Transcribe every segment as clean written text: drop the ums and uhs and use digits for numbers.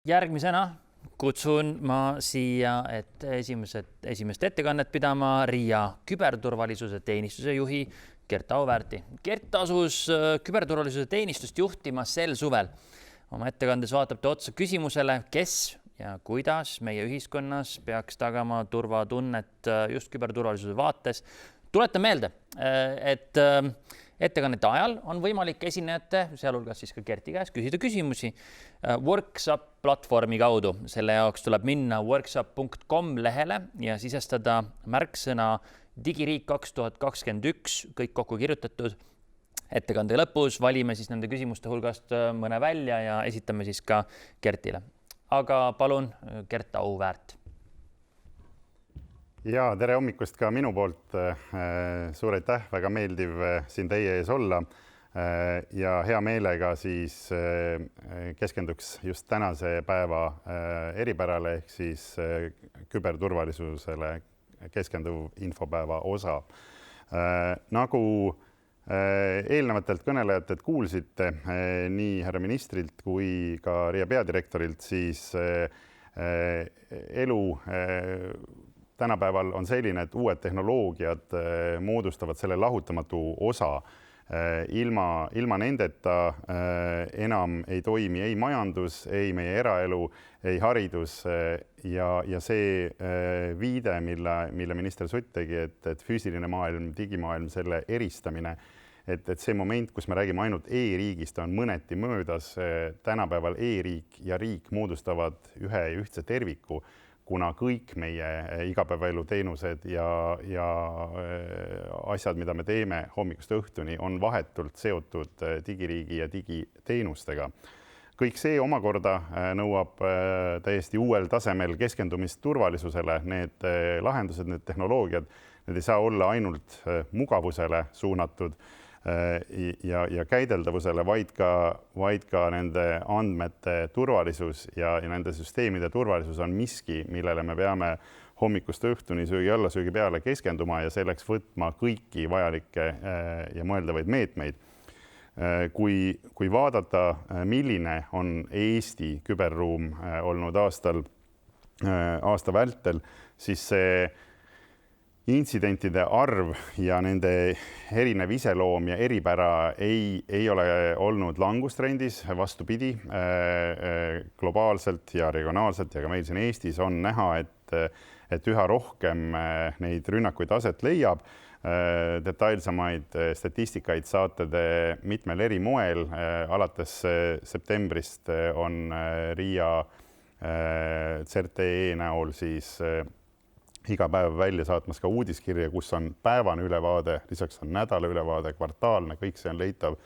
Järgmisena kutsun ma siia esimest ettekannet pidama RIA küberturvalisuse teenistuse juhi Gert Auväärti. Gert asus küberturvalisuse teenistust juhtima sel suvel. Oma ettekandes vaatab ta otsa küsimusele, kes ja kuidas meie ühiskonnas peaks tagama turvatunnet just küberturvalisuse vaates. Tuletan meelde, et ettekannete ajal on võimalik esinejate, sealhulgas siis ka Gerti käes, küsida küsimusi Workshop platvormi kaudu. Selle jaoks tuleb minna workshop.com lehele ja sisestada märksõna digiriik 2021, kõik kokku kirjutatud. Ettekande lõpus valime siis nende küsimuste hulgast mõne välja ja esitame siis ka Gertile. Aga palun, Gert Auväärt. Ja tere hommikust ka minu poolt. Suur aitäh, väga meeldiv siin teie ees olla ja hea meelega siis keskenduks just tänase päeva eripärale ehk siis küberturvalisusele keskenduv infopäeva osa. Nagu eelnevatelt kõnelejatelt kuulsite nii härra ministrilt kui ka RIA peadirektorilt, siis elu tänapäeval on selline, et uued tehnoloogiad moodustavad selle lahutamatu osa. Ilma nendeta enam ei toimi ei majandus, ei meie eraelu, ei haridus ja see viide, mille minister Sutt tegi, et füüsiline maailm, digimaailm, selle eristamine, et see moment, kus me räägime ainult e-riigist, on mõneti möödas. Tänapäeval e-riik ja riik moodustavad ühe ja ühtse terviku, kuna kõik meie igapäevaelu teenused ja asjad, mida me teeme hommikust õhtuni, on vahetult seotud digiriigi ja digiteenustega. Kõik see omakorda nõuab täiesti uuel tasemel keskendumist turvalisusele. Need lahendused, need tehnoloogiad, need ei saa olla ainult mugavusele suunatud ja käideldavusele, vaid ka nende andmete turvalisus ja nende süsteemide turvalisus on miski, millele me peame hommikust õhtuni söögi alla, söögi peale keskenduma ja selleks võtma kõiki vajalikke ja mõeldavaid meetmeid. Kui vaadata, milline on Eesti küberruum olnud aasta vältel, siis see intsidentide arv ja nende erinev iseloom ja eripära ei ole olnud langustrendis, vastupidi, globaalselt ja regionaalselt ja ka meil siin Eestis on näha, et üha rohkem neid rünnakuid aset leiab. Detailsamaid statistikaid saate te mitmel eri moel. Alates septembrist on RIA CERT.ee näol siis iga päev välja saatmas ka uudiskirja, kus on päevane ülevaade, lisaks on nädala ülevaade, kvartaalne, kõik see on leitav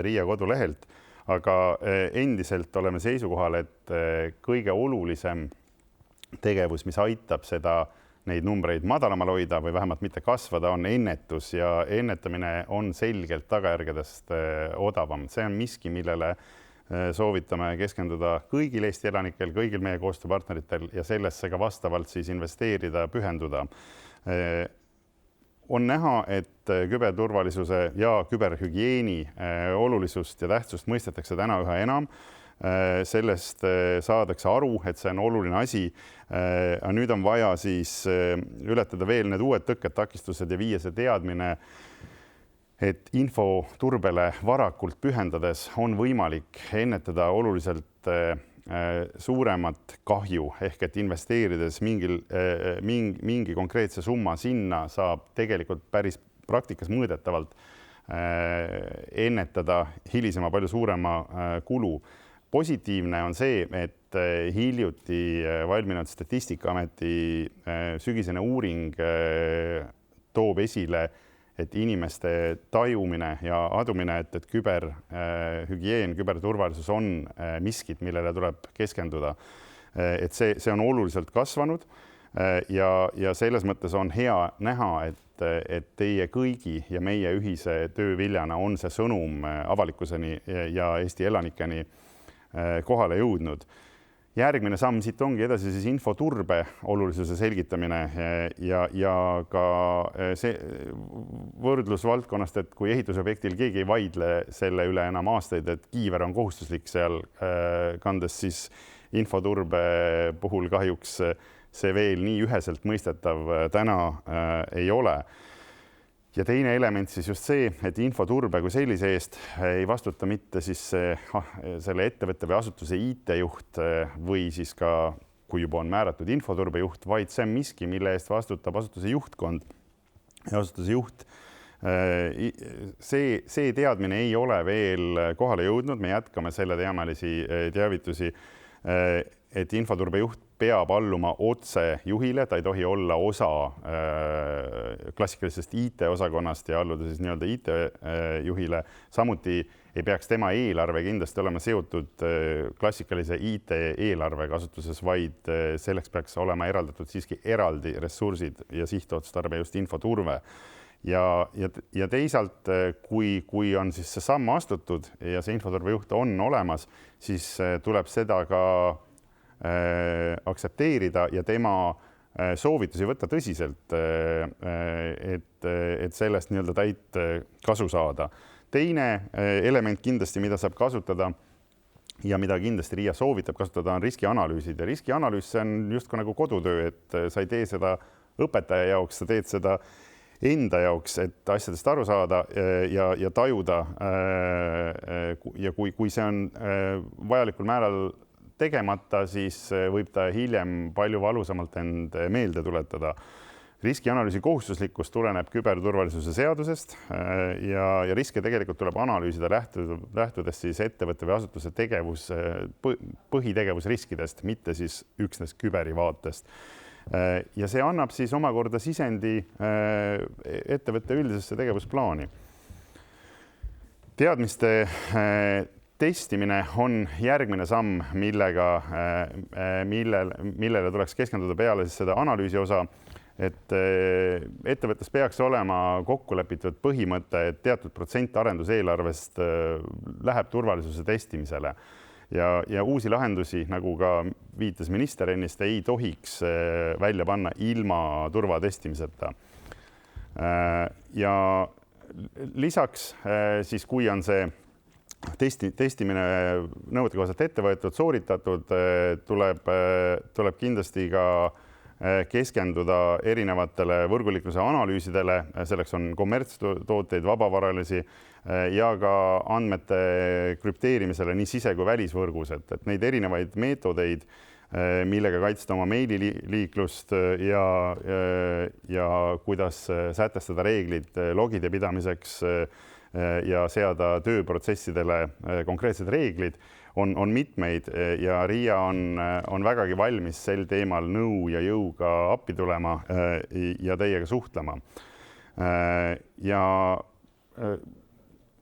RIA kodulehelt. Aga endiselt oleme seisukohal, et kõige olulisem tegevus, mis aitab neid numbreid madalamal hoida või vähemalt mitte kasvada, on ennetus ja ennetamine on selgelt tagajärgedest odavam. See on miski, millele soovitame keskenduda kõigil Eesti elanikel, kõigil meie koostööpartneritel ja sellesse ka vastavalt siis investeerida, pühenduda. On näha, et küberturvalisuse ja küberhügieeni olulisust ja tähtsust mõistetakse täna üha enam. Sellest saadakse aru, et see on oluline asi. Nüüd on vaja siis ületada veel need uued tõkked, takistused ja viia see teadmine, et infoturbele varakult pühendades on võimalik ennetada oluliselt suuremat kahju ehk et investeerides mingi konkreetse summa sinna saab tegelikult päris praktikas mõõdetavalt ennetada hilisema palju suurema kulu. Positiivne on see, et hiljuti valminud Statistikaameti sügisene uuring toob esile, et inimeste tajumine ja adumine, et küberhügieen, küberturvalisus on miskid, millele tuleb keskenduda. Et see on oluliselt kasvanud ja selles mõttes on hea näha, et teie kõigi ja meie ühise töö viljana on see sõnum avalikkuseni ja Eesti elanikeni kohale jõudnud. Järgmine samm siit ongi edasi siis infoturbe olulisuse selgitamine ja ka see võrdlusvaldkonnast, et kui ehitusobjektil keegi ei vaidle selle üle enam aastaid, et kiiver on kohustuslik seal kandes, siis infoturbe puhul kahjuks see veel nii üheselt mõistetav täna ei ole. Ja teine element siis just see, et infoturbe kui sellise eest ei vastuta mitte siis selle ettevõtte või asutuse IT-juht või siis ka, kui juba on määratud infoturbejuht, vaid see on miski, mille eest vastutab asutuse juhtkond ja asutuse juht. See teadmine ei ole veel kohale jõudnud, me jätkame selle teemalisi teavitusi, et infoturbejuht peab alluma otse juhile, ta ei tohi olla osa klassikalisest IT-osakonnast ja alluda siis nii-öelda IT-juhile. Samuti ei peaks tema eelarve kindlasti olema seotud klassikalise IT-eelarvega asutuses, vaid selleks peaks olema eraldatud siiski eraldi ressursid ja sihtotstarbe just infoturve. Ja teisalt, kui on siis see samm astutud ja see infoturbejuht on olemas, siis tuleb seda ka aktsepteerida ja tema soovitusi võtta tõsiselt, et sellest nii-öelda täit kasu saada. Teine element kindlasti, mida saab kasutada ja mida kindlasti RIA soovitab kasutada, on riskianalüüsid ja riskianalüüs see on justkui nagu kodutöö, et sa ei tee seda õpetaja jaoks, sa teed seda enda jaoks, et asjadest aru saada ja tajuda. Ja kui see on vajalikul määral tegemata, siis võib ta hiljem palju valusamalt end meelde tuletada. Riskianalüüsi kohustuslikkus tuleneb küberturvalisuse seadusest ja riske tegelikult tuleb analüüsida lähtudes siis ettevõtte või asutuse põhitegevusriskidest, mitte siis üksnes küberi vaatest. Ja see annab siis omakorda sisendi ettevõtte üldisesse tegevusplaani. Teadmiste testimine on järgmine samm, millele tuleks keskenduda peale siis seda analüüsi osa, et ettevõttes peaks olema kokku lepitud põhimõte, et teatud protsent arenduseelarvest läheb turvalisuse testimisele ja uusi lahendusi, nagu ka viitas minister ennist, ei tohiks välja panna ilma turvatestimiseta. Ja lisaks siis, kui on see testimine nõuetekohaselt ette võetud, sooritatud, tuleb kindlasti ka keskenduda erinevatele võrguliikluse analüüsidele, selleks on kommertstooteid, vabavaralisi ja ka andmete krüpteerimisele nii sise- kui välisvõrgus, et neid erinevaid meetodeid, millega kaitsta oma meililiiklust ja kuidas sätestada reeglid logide pidamiseks ja seada tööprotsessidele konkreetsed reeglid, on mitmeid ja RIA on vägagi valmis sel teemal nõu ja jõuga appi tulema ja teiega suhtlema. Ja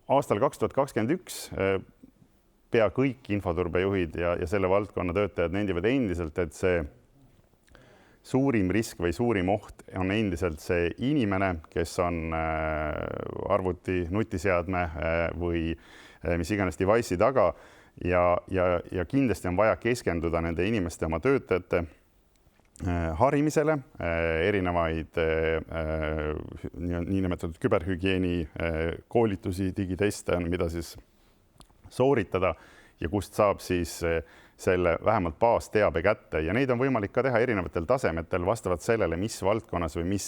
aastal 2021 pea kõik infoturbejuhid ja selle valdkonna töötajad nendivad endiselt, et see suurim risk või suurim oht on endiselt see inimene, kes on arvuti, nutiseadme või mis iganes device'i taga ja kindlasti on vaja keskenduda nende inimeste, oma töötajate harimisele, erinevaid niinimetatud küberhügieeni koolitusi, digiteste on, mida siis sooritada ja kust saab siis selle vähemalt baasteabe kätte ja neid on võimalik ka teha erinevatel tasemetel vastavalt sellele, mis valdkonnas või mis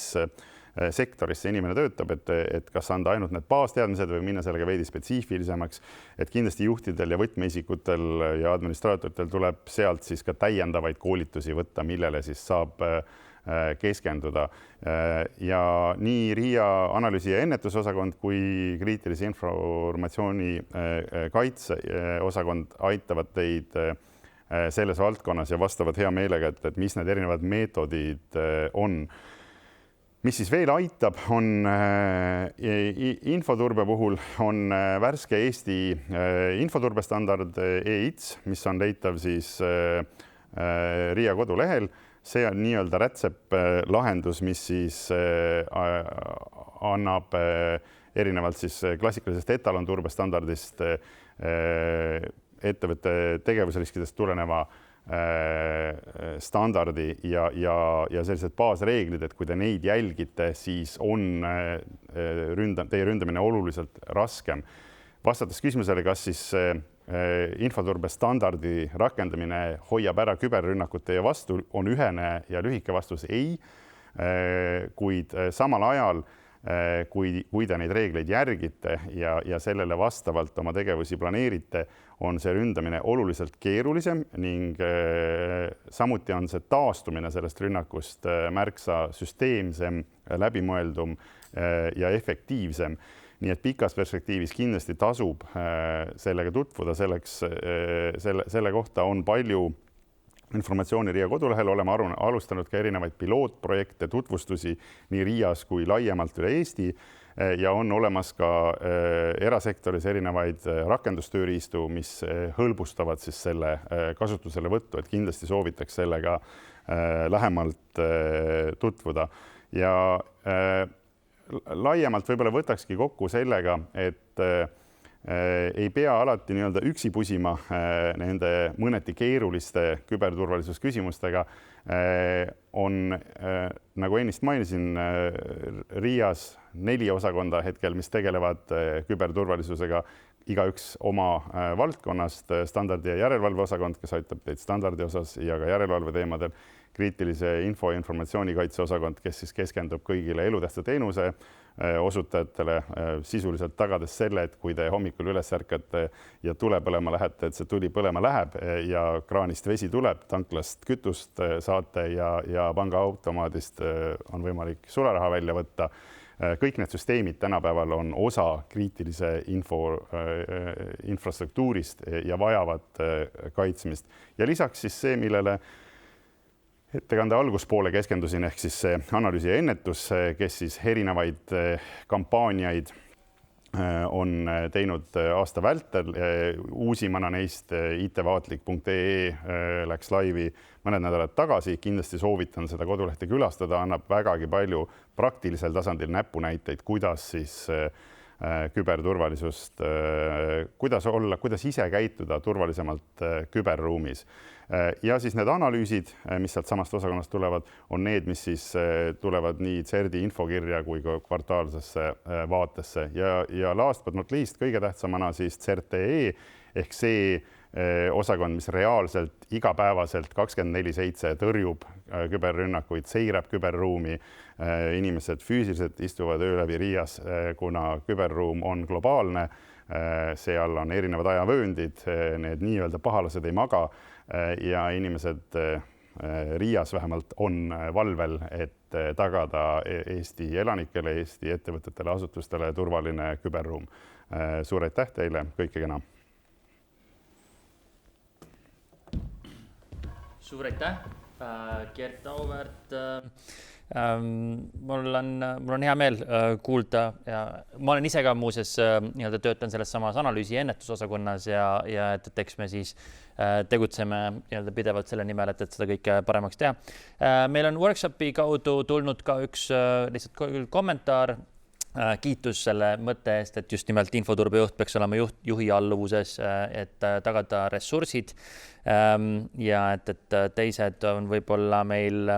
sektoris see inimene töötab, et kas anda ainult need baasteadmised või minna sellega veidi spetsiifilisemaks, et kindlasti juhtidel ja võtmeisikutel ja administraatoritel tuleb sealt siis ka täiendavaid koolitusi võtta, millele siis saab keskenduda. Ja nii RIA analüüsi- ja ennetusosakond kui kriitilise informatsiooni kaitseosakond aitavad teid selles valdkonnas ja vastavad hea meelega, et mis need erinevad meetodid on. Mis siis veel aitab, on infoturbe puhul on värske Eesti infoturbestandard EITS, mis on leitav siis RIA kodulehel. See on nii-öelda rätsep lahendus, mis siis annab erinevalt siis klassikalisest etalonturbestandardist ettevõtte tegevusriskidest tuleneva standardi ja sellised baasreeglid, et kui te neid jälgite, siis on teie ründamine oluliselt raskem. Vastates küsimusele, kas siis infoturbestandardi rakendamine hoiab ära küberrünnakute ja vastu, on ühene ja lühike vastus ei. Kuid samal ajal, kui te neid reegleid järgite ja sellele vastavalt oma tegevusi planeerite, on see ründamine oluliselt keerulisem ning samuti on see taastumine sellest rünnakust märksa süsteemsem, läbimõeldum ja efektiivsem. Nii et pikas perspektiivis kindlasti tasub sellega tutvuda, selle kohta on palju informatsiooni RIA kodulehel, oleme alustanud ka erinevaid pilootprojekte, tutvustusi nii RIAs kui laiemalt üle Eesti ja on olemas ka erasektoris erinevaid rakendustööriistu, mis hõlbustavad siis selle kasutusele võttu, et kindlasti soovitaks sellega lähemalt tutvuda. Ja laiemalt võib-olla võtakski kokku sellega, et ei pea alati nii-öelda üksi pusima nende mõneti keeruliste küberturvalisusküsimustega. On, nagu ennist mainisin, RIAs 4 osakonda hetkel, mis tegelevad küberturvalisusega, igaüks oma valdkonnast, standardi- ja järelevalveosakond, kes aitab teid standardi osas ja ka järelevalve teemadel, kriitilise info- ja informatsioonikaitse osakond, kes siis keskendub kõigile elutähtsa teenuse osutajatele, sisuliselt tagades selle, et kui te hommikul üles ärkate ja tule põlema lähete, et see tuli põlema läheb ja kraanist vesi tuleb, tanklast kütust saate ja pangaautomaadist on võimalik sularaha välja võtta. Kõik need süsteemid tänapäeval on osa kriitilise infrastruktuurist ja vajavad kaitsmist. Ja lisaks siis see, millele ettekande alguspoole keskendusin, ehk siis see analüüsi ja ennetus, kes siis erinevaid kampaaniaid on teinud aasta vältel. Uusimana neist itvaatlik.ee läks laivi mõned nädalad tagasi. Kindlasti soovitan seda kodulehte külastada, annab vägagi palju praktilisel tasandil näpunäiteid, kuidas siis küberturvalisust, kuidas ise käituda turvalisemalt küberruumis. Ja siis need analüüsid, mis sealt samast osakonnast tulevad, on need, mis siis tulevad nii CERDi infokirja kui ka kvartaalsesse vaatesse. Ja last but not least, kõige tähtsamana siis CERT.ee ehk see osakond, mis reaalselt igapäevaselt 24/7 tõrjub küberrünnakuid, seirab küberruumi. Inimesed füüsiliselt istuvad öö läbi RIAs, kuna küberruum on globaalne. Seal on erinevad ajavööndid, need nii-öelda pahalased ei maga ja inimesed RIAs vähemalt on valvel, et tagada Eesti elanikele, Eesti ettevõtetele, asutustele turvaline küberruum. Suur aitäh teile, kõike kena! Suur aitäh, Gert Auväärt. Mul on hea meel kuulda ja ma olen ise ka muuseas töötan selles samas analüüsi- ja ennetusosakonnas ja et eks me siis tegutseme pidevalt selle nimel, et seda kõike paremaks teha. Meil on workshopi kaudu tulnud ka üks lihtsalt kommentaar, kiitus selle mõtte eest, et just nimelt infoturbejuht peaks olema juhi alluvuses, et tagada ressursid ja et teised on võib-olla meil,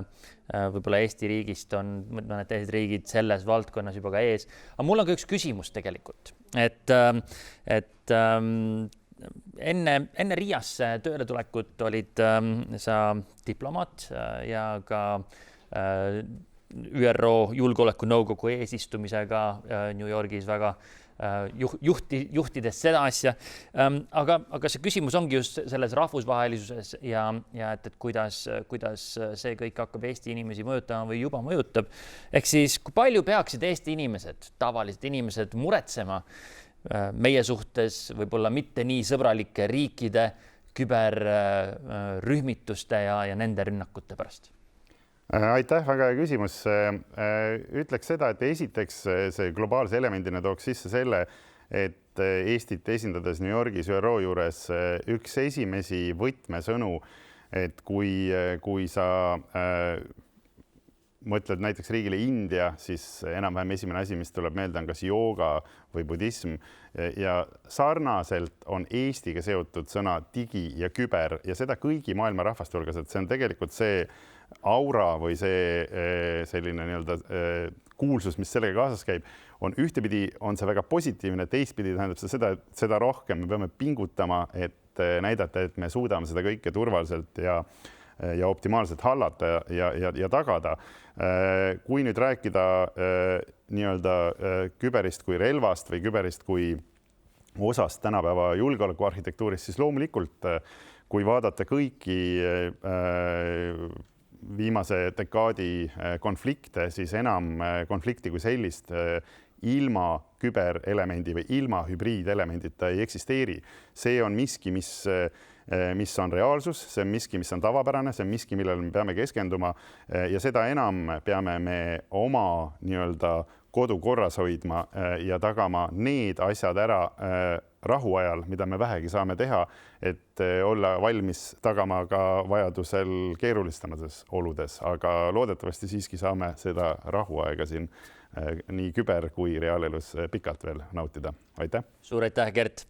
võib-olla Eesti riigist on mõned teised riigid selles valdkonnas juba ka ees. Aga mul on ka üks küsimus tegelikult, et enne RIAsse tööle tulekut olid sa diplomaat ja ka ÜRO Julgeolekunõukogu eesistumisega New Yorgis väga juhtides seda asja. Aga see küsimus ongi just selles rahvusvahelisuses ja et kuidas see kõik hakkab Eesti inimesi mõjutama või juba mõjutab. Ehk siis, kui palju peaksid Eesti inimesed, tavalised inimesed muretsema meie suhtes võib-olla mitte nii sõbralike riikide küberrühmituste ja nende rünnakute pärast? Aitäh, väga hea küsimus. Ütleks seda, et esiteks see globaalse elemendina tooks sisse selle, et Eestit esindades New Yorgis ÜRO juures üks esimesi võtmesõnu, et kui sa mõtled näiteks riigile India, siis enam-vähem esimene asi, mis tuleb meelde, on kas jooga või budism ja sarnaselt on Eestiga seotud sõna digi ja küber ja seda kõigi maailma rahvaste hulgas, et see on tegelikult see aura või see selline nii-öelda kuulsus, mis sellega kaasas käib, on ühtepidi on see väga positiivne, teistpidi tähendab see seda, et seda rohkem me peame pingutama, et näidata, et me suudame seda kõike turvaliselt ja optimaalselt hallata ja tagada. Kui nüüd rääkida nii-öelda küberist kui relvast või küberist kui osast tänapäeva julgeolekuarhitektuurist, siis loomulikult, kui vaadata kõiki viimase dekaadi konflikte, siis enam konflikti kui sellist ilma küberelemendi või ilma hübriidelemendita ei eksisteeri. See on miski, mis on reaalsus, see on miski, mis on tavapärane, see on miski, millele me peame keskenduma ja seda enam peame me oma nii-öelda kodu korras hoidma ja tagama need asjad ära rahuajal, mida me vähegi saame teha, et olla valmis tagama ka vajadusel keerulistamates oludes, aga loodetavasti siiski saame seda rahuaega siin nii küber kui reaalelus pikalt veel nautida. Aitäh! Suur aitäh, Gert!